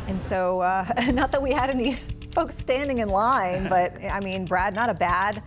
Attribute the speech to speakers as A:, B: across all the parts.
A: And so, not that we had any folks standing in line, but I mean, Brad, not a bad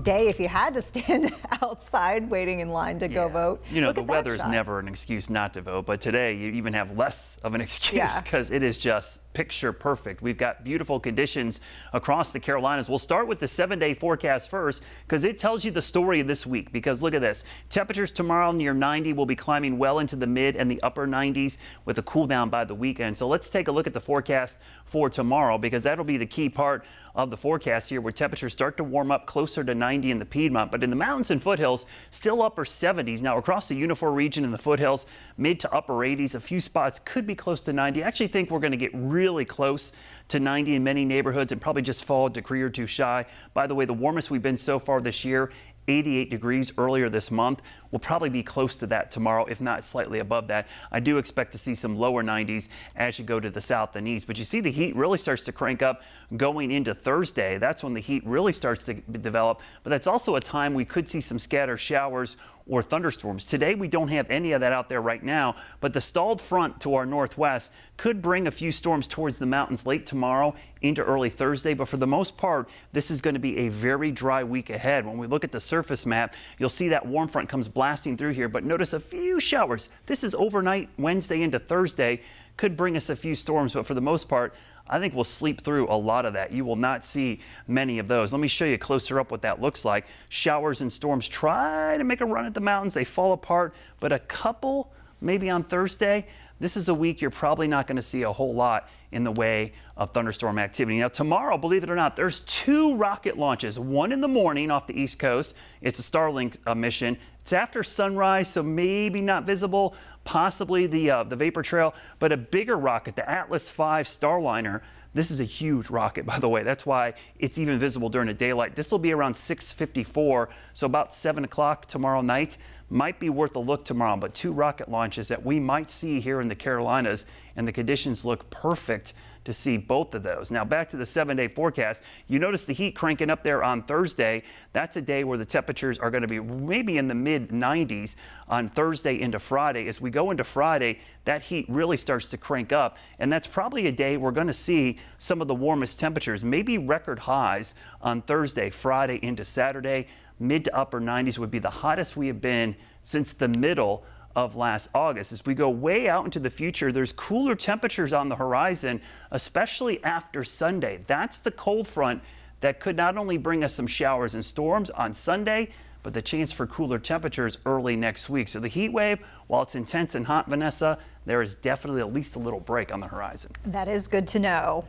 A: day if you had to stand outside waiting in line to go vote.
B: You know,
A: Look
B: the
A: at that
B: weather is
A: shot.
B: never an excuse not to vote, but today you even have less of an excuse because it is just picture perfect. We've got beautiful conditions across the Carolinas. We'll start with the 7-day forecast first because it tells you the story of this week. Because look at this. Temperatures tomorrow near 90 will be climbing well into the mid and the upper 90s with a cool down by the weekend. So let's take a look at the forecast for tomorrow because that'll be the key part of the forecast here, where temperatures start to warm up closer to 90 in the Piedmont, but in the mountains and foothills, still upper 70s. Now across the Unifor region in the foothills, mid to upper 80s. A few spots could be close to 90. I actually think we're going to get really close to 90 in many neighborhoods and probably just fall a degree or two shy. By the way, the warmest we've been so far this year, 88 degrees earlier this month. We'll probably be close to that tomorrow, if not slightly above that. I do expect to see some lower 90s as you go to the south and east. But you see the heat really starts to crank up going into Thursday. That's when the heat really starts to develop. But that's also a time we could see some scattered showers or thunderstorms. Today, we don't have any of that out there right now, but the stalled front to our northwest could bring a few storms towards the mountains late tomorrow into early Thursday. But for the most part, this is going to be a very dry week ahead. When we look at the surface map, you'll see that warm front comes blasting through here, but notice a few showers. This is overnight Wednesday into Thursday. Could bring us a few storms, but for the most part, I think we'll sleep through a lot of that. You will not see many of those. Let me show you closer up what that looks like. Showers and storms try to make a run at the mountains. They fall apart, but a couple maybe on Thursday. This is a week you're probably not going to see a whole lot in the way of thunderstorm activity. Now tomorrow, believe it or not, there's 2 rocket launches, one in the morning off the East Coast. It's a Starlink mission. It's after sunrise, so maybe not visible, possibly the vapor trail, but a bigger rocket, the Atlas V Starliner. This is a huge rocket, by the way. That's why it's even visible during the daylight. This will be around 6:54, so about 7 o'clock tomorrow night. Might be worth a look tomorrow, but 2 rocket launches that we might see here in the Carolinas, and the conditions look perfect to see both of those. Now back to the 7-day forecast. You notice the heat cranking up there on Thursday. That's a day where the temperatures are going to be maybe in the mid 90s on Thursday into Friday. As we go into Friday, that heat really starts to crank up, and that's probably a day we're going to see some of the warmest temperatures, maybe record highs on Thursday, Friday into Saturday. Mid to upper 90s would be the hottest we have been since the middle of last August. As we go way out into the future, there's cooler temperatures on the horizon, especially after Sunday. That's the cold front that could not only bring us some showers and storms on Sunday, but the chance for cooler temperatures early next week. So the heat wave, while it's intense and hot, Vanessa, there is definitely at least a little break on the horizon.
A: That is good to know.